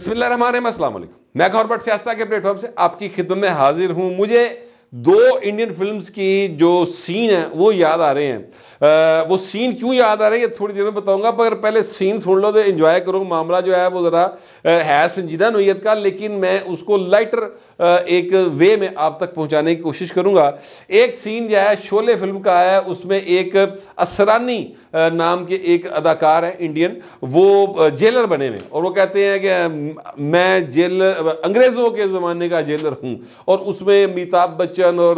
بسم اللہ الرحمن الرحیم، السلام علیکم۔ میں کاربٹ سیاستہ کے پلیٹ فارم سے آپ کی خدمت میں حاضر ہوں۔ مجھے دو انڈین فلمز کی جو سین ہیں وہ یاد آ رہے ہیں۔ وہ سین کیوں یاد آ رہے ہیں یہ تھوڑی دیر میں بتاؤں گا، مگر پہلے سین سن لو تو انجوائے کرو۔ معاملہ جو ہے وہ ذرا ہے سنجیدہ نوعیت کا، لیکن میں اس کو لائٹر ایک وے میں آپ تک پہنچانے کی کوشش کروں گا۔ ایک سین جو ہے شعلے فلم کا ہے، اس میں ایک اسرانی نام کے ایک اداکار ہیں انڈین، وہ جیلر بنے ہوئے اور وہ کہتے ہیں کہ میں جیلر انگریزوں کے زمانے کا جیلر ہوں، اور اس میں امیتابھ بچن اور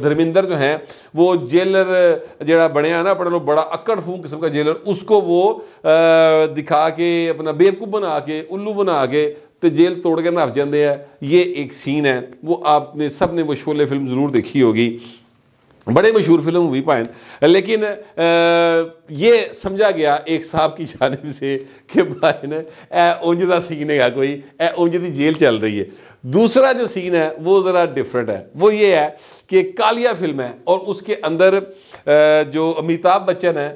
دھرمیندر جو ہیں وہ جیلر جڑا بنے نا بڑا اکڑ فون قسم کا جیلر، اس کو وہ دکھا کے اپنا بیوقوف بنا کے الو بنا کے تو جیل توڑ کے نپ جاندے ہیں۔ یہ ایک سین ہے، وہ آپ نے سب نے وہ شعلے فلم ضرور دیکھی ہوگی، بڑے مشہور فلم ہوئی پائن، لیکن یہ سمجھا گیا ایک صاحب کی جانب سے کہ بھائی نے اونج دا سین ہے، کوئی اونج دی جیل چل رہی ہے۔ دوسرا جو سین ہے وہ ذرا ڈیفرنٹ ہے، وہ یہ ہے کہ کالیا فلم ہے اور اس کے اندر جو امیتابھ بچن ہے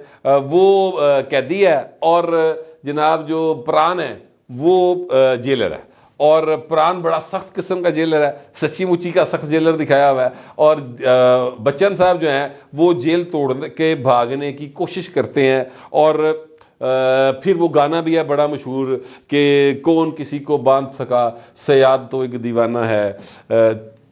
وہ قیدی ہے اور جناب جو پران ہے وہ جیلر ہے، اور پران بڑا سخت قسم کا جیلر ہے، سچی مچی کا سخت جیلر دکھایا ہوا ہے، اور بچن صاحب جو ہیں وہ جیل توڑ کے بھاگنے کی کوشش کرتے ہیں، اور پھر وہ گانا بھی ہے بڑا مشہور کہ کون کسی کو باندھ سکا صیاد تو ایک دیوانہ ہے،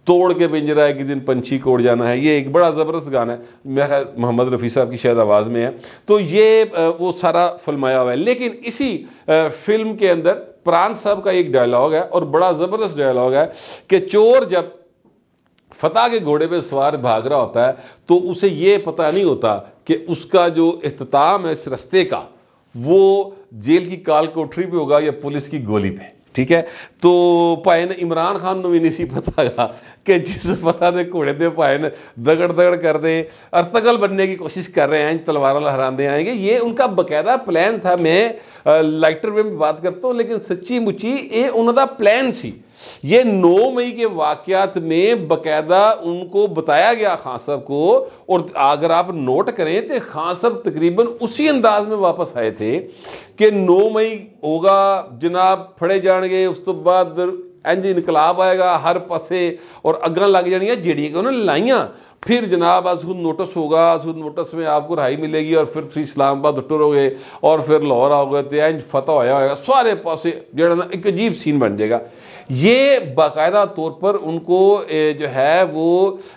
توڑ کے پنجرا ایک دن پنچھی کو اڑ جانا ہے۔ یہ ایک بڑا زبردست گانا ہے، میں محمد رفیع صاحب کی شاید آواز میں ہے، تو یہ وہ سارا فلمایا ہوا ہے۔ لیکن اسی فلم کے اندر پران صاحب کا ایک ڈائلاگ ہے اور بڑا زبردست ڈائلاگ ہے کہ چور جب فتح کے گھوڑے پہ سوار بھاگ رہا ہوتا ہے تو اسے یہ پتہ نہیں ہوتا کہ اس کا جو اختتام ہے اس رستے کا وہ جیل کی کال کوٹری پہ ہوگا یا پولیس کی گولی پہ، ٹھیک ہے؟ تو پائے نے عمران خان نو بھی نہیں سی پتا گا کہ جس فتح دے گھوڑے دے پائے نے دگڑ کر دے ارتغل بننے کی کوشش کر رہے ہیں، تلوار لہران دے آئیں گے، یہ ان کا باقاعدہ پلان تھا۔ میں لائٹر وے میں بات کرتا ہوں لیکن سچی مچی یہ انہوں دا پلان سی۔ یہ 9 مئی کے واقعات میں باقاعدہ ان کو بتایا گیا خان صاحب کو، اور اگر آپ نوٹ کریں تو خان صاحب تقریباً اسی انداز میں واپس آئے تھے کہ 9 مئی ہوگا جناب، پھڑے جان گے، اس تو بعد انج انقلاب آئے گا ہر پاسے اور اگاں لگ جانیاں جیڑیاں کہ انہوں نے لائیاں، پھر جناب اسود نوٹس ہوگا، اسود نوٹس میں آپ کو رہائی ملے گی، اور پھر اسلام آباد ٹرو گے اور پھر لاہور آؤ گے تو انج فتح ہویا ہوئے گا، سارے پاسے جڑا نا ایک عجیب سین بن جائے گا۔ یہ باقاعدہ طور پر ان کو جو ہے وہ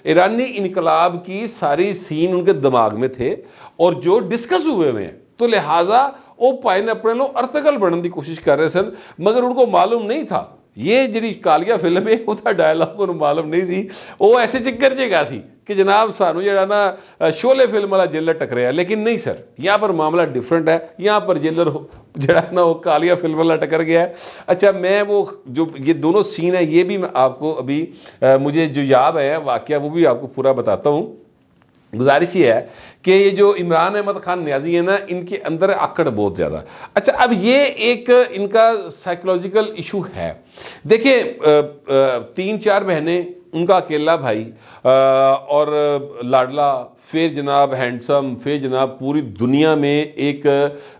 ایرانی انقلاب کی ساری سین ان کے دماغ میں تھے اور جو ڈسکس ہوئے ہیں، تو لہٰذا وہ پائے نے اپنے لوگ ارتغل بننے کی کوشش کر رہے سن، مگر ان کو معلوم نہیں تھا یہ جڑی کالیا فلم ہے وہ ڈائلاگ انہوں معلوم نہیں سی، وہ ایسے چکر جے گا سی کہ جناب سانو جڑا نا شعلے فلم والا جیلر ٹکریا، لیکن نہیں سر، یہاں پر معاملہ ڈیفرنٹ ہے، یہاں پر جیلر جڑا نا وہ کالیا فلم والا ٹکر گیا ہے۔ اچھا، میں وہ جو یہ دونوں سین ہیں یہ بھی میں آپ کو ابھی مجھے جو یاد ہے واقعہ وہ بھی آپ کو پورا بتاتا ہوں۔ گزارش یہ ہے کہ یہ جو عمران احمد خان نیازی ہے نا، ان کے اندر آکڑ بہت زیادہ۔ اچھا، اب یہ ایک ان کا سائیکولوجیکل ایشو ہے۔ دیکھیں 3-4 بہنیں، ان کا اکیلا بھائی اور لاڈلا، پھر جناب ہینڈسم، پھر جناب پوری دنیا میں ایک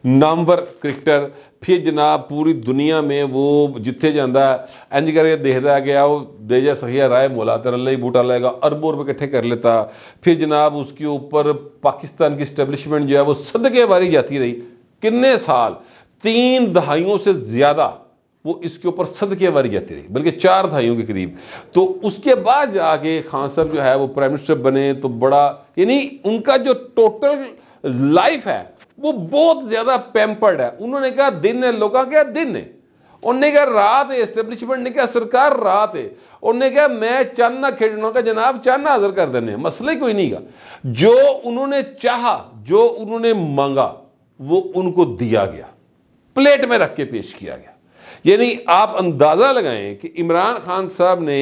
نامور کرکٹر، پھر جناب پوری دنیا میں وہ جتھے جاندہ ہے انج کر کے دیکھتا گیا، وہ دے جا سخیہ رائے مولا تر اللہ ہی بوٹا لائے گا، اربوں روپے کٹھے کر لیتا، پھر جناب اس کے اوپر پاکستان کی اسٹیبلشمنٹ جو ہے وہ صدقے باری جاتی رہی، کتنے سال، 3 دہائیوں سے زیادہ وہ اس کے اوپر صدقے باری جاتی رہی، بلکہ 4 دہائیوں کے قریب۔ تو اس کے بعد جا کے خان صاحب جو ہے وہ پرائم منسٹر بنے، تو بڑا یعنی ان کا جو ٹوٹل لائف ہے وہ بہت زیادہ پیمپرڈ ہے۔ انہوں نے کہا دن ہے، لوگاں کہا دن ہے، انہوں نے کہا رات ہے، اسٹیبلشمنٹ نے کہا سرکار رات ہے، انہوں نے کہا میں چند نہ کھیڑنا کا جناب چند حاضر کر دینے، مسئلہ کوئی نہیں گا۔ جو انہوں نے چاہا، جو انہوں نے مانگا وہ ان کو دیا گیا، پلیٹ میں رکھ کے پیش کیا گیا۔ یعنی آپ اندازہ لگائیں کہ عمران خان صاحب نے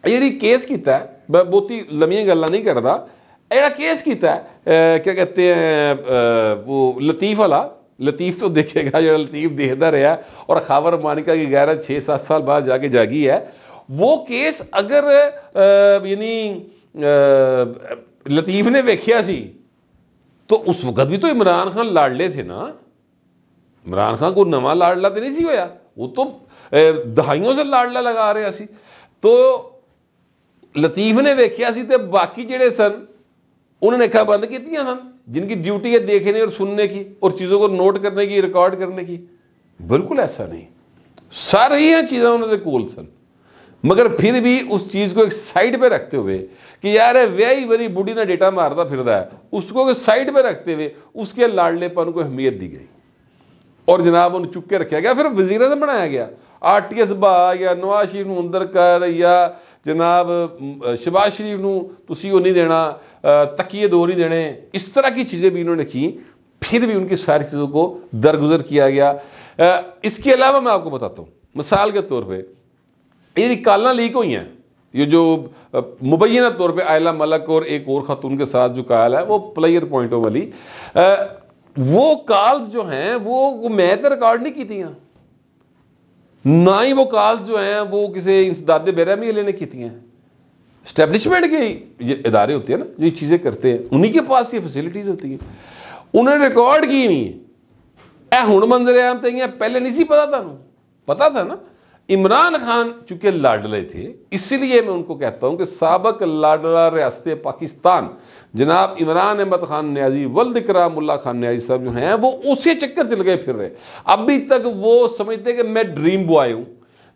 یہ کیس کیتا ہے، میں بہت ہی لمحی گلا نہیں کرتا، ایڑا کیس کیتا ہے کیا کہتے ہیں وہ لطیف والا، لطیف تو دیکھے گا جو لطیف دیکھتا رہا، اور خاور مانکا کی غیرت 6-7 سال بعد جا کے جاگی ہے۔ وہ کیس اگر یعنی لطیف نے ویکھیا سی تو اس وقت بھی تو عمران خان لاڈلے تھے نا، عمران خان کو نواں لاڈلا تو نہیں سی ہویا، وہ تو دہائیوں سے لاڈلا لگا رہے سی. تو لطیف نے ویکھیا سی تے باقی جڑے سن انہوں نے اکھاں بند کیتیاں سن جن کی ڈیوٹی ہے دیکھنے اور سننے کی اور چیزوں کو نوٹ کرنے کی, ریکارڈ کرنے کی. بالکل ایسا نہیں, ساری چیزیں انہوں نے کول سن, مگر پھر بھی اس چیز کو ایک سائڈ پہ رکھتے ہوئے کہ یار ویائی بری بوڑھی نہ ڈیٹا مارتا پھردا ہے, اس کو سائڈ پہ رکھتے ہوئے اس کے لاڑلے پن کو اہمیت دی گئی اور جناب انہوں چک کے رکھا گیا. پھر وزیر اعظم بنایا گیا. آر ٹی ایس با یا نواز شریف نو اندر کر یا جناب شہباز شریف نو تسی وہ نہیں دینا, تکیے دو نہیں دینے, اس طرح کی چیزیں بھی انہوں نے کی. پھر بھی ان کی ساری چیزوں کو درگزر کیا گیا. اس کے علاوہ میں آپ کو بتاتا ہوں, مثال کے طور پہ یہ کالاں لیک ہوئی ہیں, یہ جو مبینہ طور پہ آئلہ ملک اور ایک اور خاتون کے ساتھ جو کال ہے وہ پلیئر پوائنٹوں والی, وہ کالز جو ہیں وہ میں تو ریکارڈ نہیں کی تھی, نہ ہی وہ کالز جو ہیں وہ کسی انسداد بہرحمی والے نے کی تھی ہیں. اسٹیبلشمنٹ کے یہ ادارے ہوتے ہیں نا جو یہ چیزیں کرتے ہیں, انہی کے پاس یہ فیسلٹیز ہوتی ہیں, انہوں نے ریکارڈ کی نہیں. اے ہن منظر عام تے پہلے نہیں سی پتا تھا نا. عمران خان چونکہ لاڈلے تھے, اسی لیے میں ان کو کہتا ہوں کہ سابق لاڈلہ ریاست پاکستان جناب عمران احمد خان نیازی ولد اکرام اللہ خان نیازی صاحب جو ہیں وہ اسی چکر چل گئے پھر رہے. ابھی تک وہ سمجھتے کہ میں ڈریم بوائے ہوں,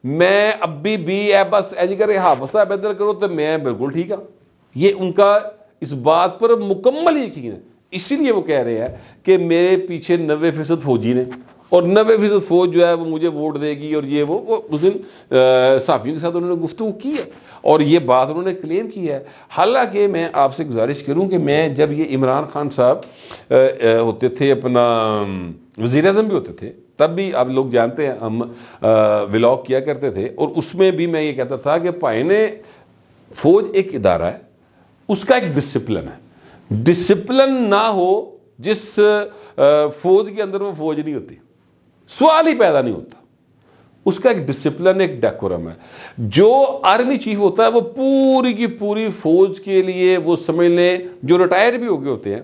میں ابھی بھی بس ایجی کرے حافظ صاحب ادھر کرو تو میں بالکل ٹھیک ہوں. یہ ان کا اس بات پر مکمل یقین ہے. اسی لیے وہ کہہ رہے ہیں کہ میرے پیچھے 90% فوجی نے اور 90% فوج جو ہے وہ مجھے ووٹ دے گی, اور یہ وہ اس دن صحافیوں کے ساتھ انہوں نے گفتگو کی ہے اور یہ بات انہوں نے کلیم کی ہے. حالانکہ میں آپ سے گزارش کروں کہ میں جب یہ عمران خان صاحب ہوتے تھے, اپنا وزیر اعظم بھی ہوتے تھے, تب بھی آپ لوگ جانتے ہیں ہم ولاگ کیا کرتے تھے, اور اس میں بھی میں یہ کہتا تھا کہ بھائی نے فوج ایک ادارہ ہے, اس کا ایک ڈسپلن ہے. ڈسپلن نہ ہو جس فوج کے اندر وہ فوج نہیں ہوتی, سوال ہی پیدا نہیں ہوتا. اس کا ایک ڈسپلن, ایک ڈیکورم ہے. جو آرمی چیف ہوتا ہے وہ پوری کی پوری فوج کے لیے, وہ سمجھ لیں جو ریٹائر بھی ہو گئے ہوتے ہیں,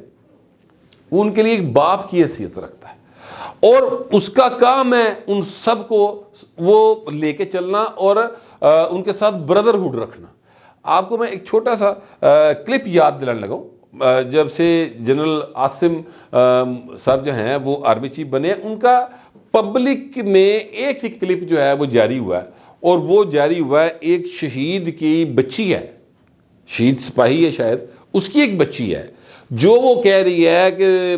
وہ ان کے لیے ایک باپ کی حیثیت رکھتا ہے, اور اس کا کام ہے ان سب کو وہ لے کے چلنا اور ان کے ساتھ بردرہڈ رکھنا. آپ کو میں ایک چھوٹا سا کلپ یاد دلانے لگا ہوں. جب سے جنرل عاصم صاحب جو ہیں وہ آرمی چیف بنے, ان کا پبلک میں ایک ہی کلپ جو ہے وہ جاری ہوا ہے, اور وہ جاری ہوا ہے ایک شہید کی بچی ہے, شہید سپاہی ہے شاید, اس کی ایک بچی ہے جو وہ کہہ رہی ہے کہ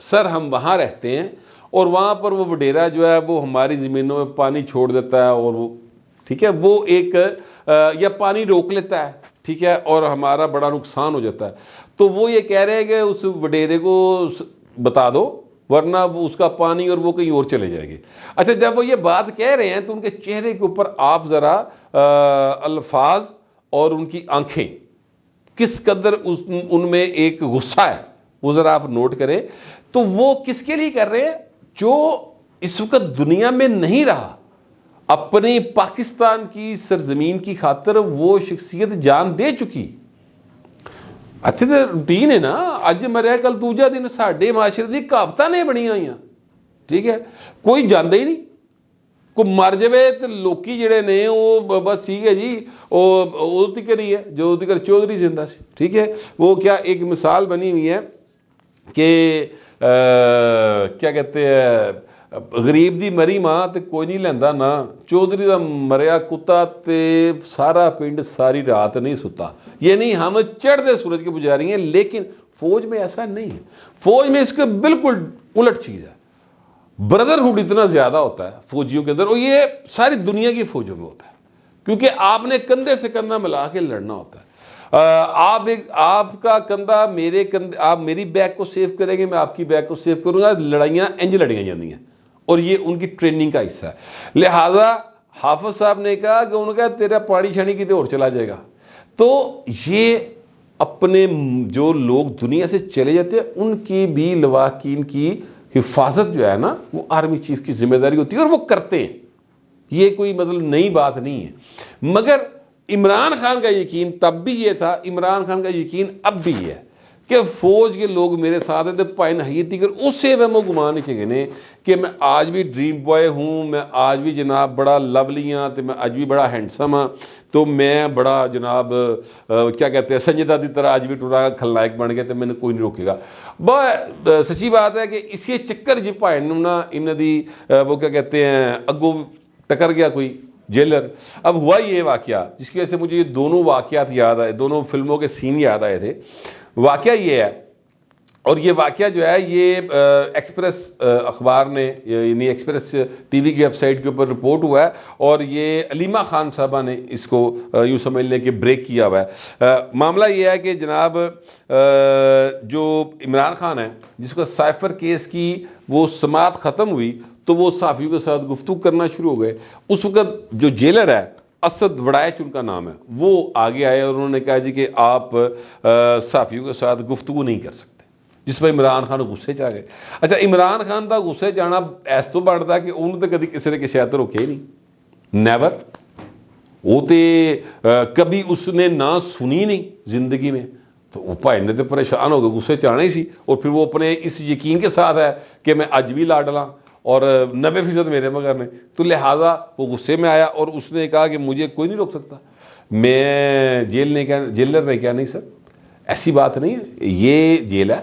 سر ہم وہاں رہتے ہیں اور وہاں پر وہ وڈیرا جو ہے وہ ہماری زمینوں میں پانی چھوڑ دیتا ہے, اور وہ ٹھیک ہے وہ ایک یا پانی روک لیتا ہے, ٹھیک ہے, اور ہمارا بڑا نقصان ہو جاتا ہے. تو وہ یہ کہہ رہے ہیں کہ اس وڈیرے کو بتا دو ورنہ وہ اس کا پانی اور وہ کہیں اور چلے جائے گے. اچھا, جب وہ یہ بات کہہ رہے ہیں تو ان کے چہرے کے اوپر آپ ذرا الفاظ اور ان کی آنکھیں کس قدر ان میں ایک غصہ ہے وہ ذرا آپ نوٹ کریں. تو وہ کس کے لیے کر رہے ہیں؟ جو اس وقت دنیا میں نہیں رہا, اپنی پاکستان کی سرزمین کی خاطر وہ شخصیت جان دے چکی. اچھا تو روٹین ہے نا, اج مریا کل دوجا دن, ساڈے معاشرے دی کہاوتاں نہیں بنی ہوئی, ٹھیک ہے, کوئی جاندا ہی نہیں. کوئی مر جائے تو لوکی جڑے نے وہ بس ٹھیک ہے جی وہ تکر ہی ہے جو تکر چودھری زندہ سی, ٹھیک ہے. وہ کیا ایک مثال بنی ہوئی ہے کہ کیا کہتے ہیں, غریب دی مری ماں تے کوئی نہیں لیندہ نا, چودھری دا مریا کتا تے سارا پنڈ ساری رات نہیں ستا. یعنی ہم چڑھتے سورج کے پجاری ہیں, لیکن فوج میں ایسا نہیں ہے. فوج میں اس کے بالکل الٹ چیز ہے. بردرہڈ اتنا زیادہ ہوتا ہے فوجیوں کے اندر, اور یہ ساری دنیا کی فوجوں میں ہوتا ہے, کیونکہ آپ نے کندھے سے کندھا ملا کے لڑنا ہوتا ہے. آپ کا کندھا میرے کندھے, آپ میری بیک کو سیو کریں گے, میں آپ کی بیک کو سیو کروں گا. لڑائیاں انج لڑیاں جاندی ہیں, اور یہ ان کی ٹریننگ کا حصہ ہے. لہٰذا حافظ صاحب نے کہا کہ انہوں نے کہا تیرا پانی چھانی کتے اور چلا جائے گا. تو یہ اپنے جو لوگ دنیا سے چلے جاتے ہیں ان کی بھی لواحقین کی حفاظت جو ہے نا وہ آرمی چیف کی ذمہ داری ہوتی ہے, اور وہ کرتے ہیں. یہ کوئی مطلب نئی بات نہیں ہے. مگر عمران خان کا یقین تب بھی یہ تھا, عمران خان کا یقین اب بھی یہ ہے کہ فوج کے لوگ میرے ساتھ ہیں تو پائن حیتی کر اسے میں گمان نہیں چاہیے کہ میں آج بھی ڈریم بوائے ہوں, میں آج بھی جناب بڑا لولی ہاں, تو میں آج بھی بڑا ہینڈسم ہاں, تو میں بڑا جناب کیا کہتے ہیں سنجے دت دی طرح آج بھی ٹورا کھلنائک بن گیا تو میں نے کوئی نہیں روکے گا. بہت سچی بات ہے کہ اسی چکر جی پائن نا انہوں دی وہ کیا کہتے ہیں اگو ٹکر گیا کوئی جیلر. اب ہوا یہ واقعہ جس کی وجہ سے مجھے یہ دونوں واقعات یاد آئے, دونوں فلموں کے سین یاد آئے تھے. واقعہ یہ ہے, اور یہ واقعہ جو ہے یہ ایکسپریس اخبار نے یعنی ایکسپریس ٹی وی کی ویب سائٹ کے اوپر رپورٹ ہوا ہے, اور یہ علیمہ خان صاحبہ نے اس کو یوں سمجھ لیں کہ بریک کیا ہوا ہے. معاملہ یہ ہے کہ جناب جو عمران خان ہے جس کو سائفر کیس کی وہ سماعت ختم ہوئی تو وہ صحافیوں کے ساتھ گفتگو کرنا شروع ہو گئے. اس وقت جو جیلر ہے اسد وڑائچ ان کا نام ہے, وہ آگے آئے اور انہوں نے کہا جی کہ آپ صحافیوں کے ساتھ گفتگو نہیں کر سکتے, جس پر عمران خان غصے چ گئے. اچھا عمران خان کا غصے جانا ایس تو بڑھتا ہے کہ انہوں نے کدی کسی نے کسی تو روکے نہیں, نیور. وہ تو کبھی اس نے نہ سنی نہیں زندگی میں, تو وہ بھائی نے تو پریشان ہو گئے, غصے چاہنے ہی سی. اور پھر وہ اپنے اس یقین کے ساتھ ہے کہ میں اج بھی لاڈلا اور 90% میرے مگر نے, تو لہٰذا وہ غصے میں آیا اور اس نے کہا کہ مجھے کوئی نہیں روک سکتا. میں جیلر نے کہا نہیں سر ایسی بات نہیں ہے, یہ جیل ہے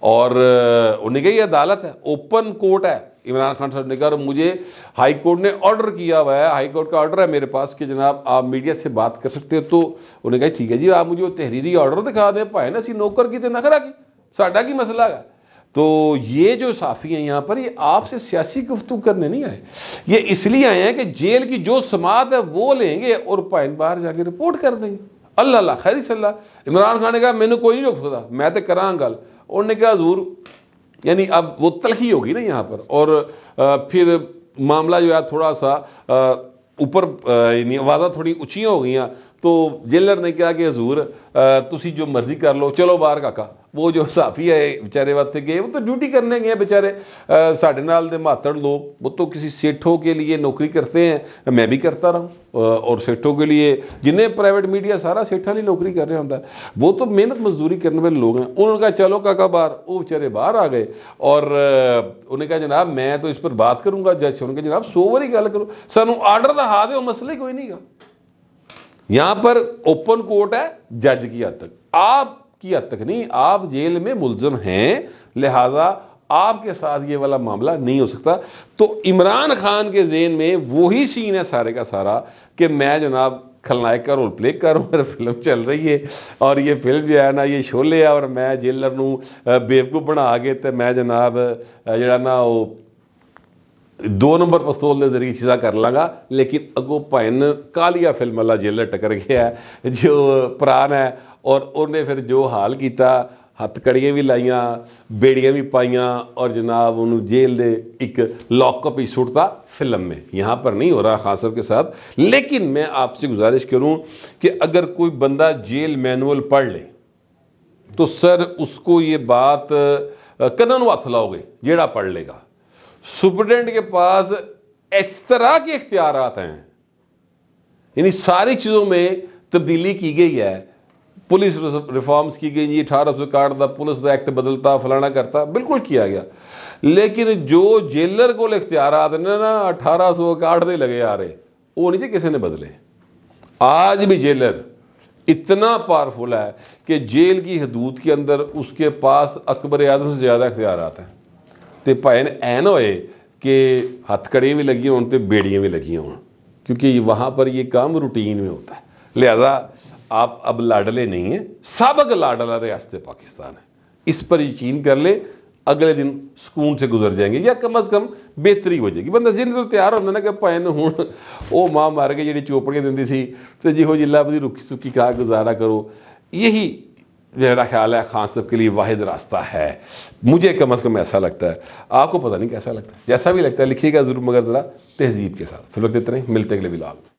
اور انہوں نے کہا یہ عدالت ہے, اوپن کورٹ ہے. عمران خان صاحب نے کہا مجھے ہائی کورٹ نے آرڈر کیا ہوا ہے, ہائی کورٹ کا آرڈر ہے میرے پاس کہ جناب آپ میڈیا سے بات کر سکتے ہو. تو انہوں نے کہا ٹھیک ہے جی آپ مجھے وہ تحریری آرڈر دکھا دیں, پائے نا سی نوکر کی تو نخرا کی ساڈا کی مسئلہ ہے. تو یہ جو صحافی ہیں یہاں پر یہ آپ سے سیاسی گفتگو کرنے نہیں آئے, یہ اس لیے آئے ہیں کہ جیل کی جو سماعت ہے وہ لیں گے اور پائن باہر جا کے رپورٹ کر دیں گے. اللہ اللہ خیر صلی اللہ. عمران خان نے کہا مینوں کوئی نہیں روک سکتا, میں تو کراں گل. انہوں نے کہا حضور یعنی اب وہ تلخی ہوگی نا یہاں پر, اور پھر معاملہ جو ہے تھوڑا سا اوپر یعنی آوازاں تھوڑی اونچیاں ہو گئیاں. تو جیلر نے کہا کہ حضور تسی جو مرضی کر لو, چلو باہر کاکا. وہ جو صحافی ہے بیچارے وقت گئے, وہ تو ڈیوٹی کرنے گئے بیچارے, ساڈے نال دے ماتڑ لوگ, وہ تو کسی سیٹھوں کے لیے نوکری کرتے ہیں, میں بھی کرتا رہا ہوں, اور سیٹھوں کے لیے جنہیں پرائیویٹ میڈیا سارا سیٹھاں لی نوکری کر رہا ہوتا ہے, وہ تو محنت مزدوری کرنے والے لوگ ہیں. انہوں نے کہا چلو کاکا باہر. وہ بیچارے باہر آ گئے اور انہوں نے کہا جناب میں تو اس پر بات کروں گا. جج انہوں نے کہا جناب 100 باری گل کرو, سانو آرڈر دا ہا دے, مسئلہ ہی کوئی نہیں گا. یہاں پر اوپن کورٹ ہے جج کی حد تک, آپ کی حد تک نہیں. آپ جیل میں ملزم ہیں, لہذا آپ کے ساتھ یہ والا معاملہ نہیں ہو سکتا. تو عمران خان کے ذہن میں وہی سین ہے سارے کا سارا کہ میں جناب کھلنائک کا رول پلے کر رہا ہوں, فلم چل رہی ہے اور یہ فلم جو ہے نا یہ شولے ہے, اور میں جیلر نو بیوقوف بنا کے تے میں جناب جڑا نا وہ 2 نمبر پستول دے ذریعے چیزاں کر لاں گا. لیکن اگو پائن کالیا فلم والا جیلر ٹکر گیا ہے جو پران ہے, اور انہیں پھر جو حال کیتا, ہتھ کڑیاں بھی لائیاں, بیڑیاں بھی پائیاں, اور جناب انہوں جیل دے ایک لاک اپ ہی سٹتا فلم میں. یہاں پر نہیں ہو رہا خان صاحب کے ساتھ. لیکن میں آپ سے گزارش کروں کہ اگر کوئی بندہ جیل مینول پڑھ لے تو سر اس کو یہ بات کنن ہاتھ لاؤ گے جیڑا پڑھ لے گا. سپرڈنٹ کے پاس اس طرح کے اختیارات ہیں, یعنی ساری چیزوں میں تبدیلی کی گئی ہے. پولیس ریفارمز کی گئی, جی 1861 دا پولیس دا ایکٹ بدلتا فلانا کرتا, بالکل کیا گیا. لیکن جو جیلر کو اختیارات نے نا 1861 دے لگے آ رہے, وہ نہیں جی کسی نے بدلے. آج بھی جیلر اتنا پاورفل ہے کہ جیل کی حدود کے اندر اس کے پاس اکبر اعظم سے زیادہ اختیارات ہیں. تے پائن این ہوئے کہ ہتھ کڑیاں بھی لگی ہوں تے بیڑیاں بھی لگی ہوں, کیونکہ وہاں پر یہ کام روٹین میں ہوتا ہے. لہذا آپ اب لاڈلے نہیں ہیں, سابق لاڈلا ریاست پاکستان ہے. اس پر یقین کر لے, اگلے دن سکون سے گزر جائیں گے, یا کم از کم بہتری ہو جائے گی. بندہ ذہن تو تیار ہوتا نا کہ پائن ہوں وہ ماں مار کے جی چوپڑیاں دینی سی تو جی ہو جی اللہ بدی رکی سکی کہا گزارا کرو. یہی میرا خیال ہے خان صاحب کے لیے واحد راستہ ہے. مجھے کم از کم ایسا لگتا ہے, آپ کو پتہ نہیں کیسا لگتا ہے. جیسا بھی لگتا ہے لکھیے گا ضرور, مگر ذرا تہذیب کے ساتھ. فی الوقت اتنے ملتے اگلے ولاگ.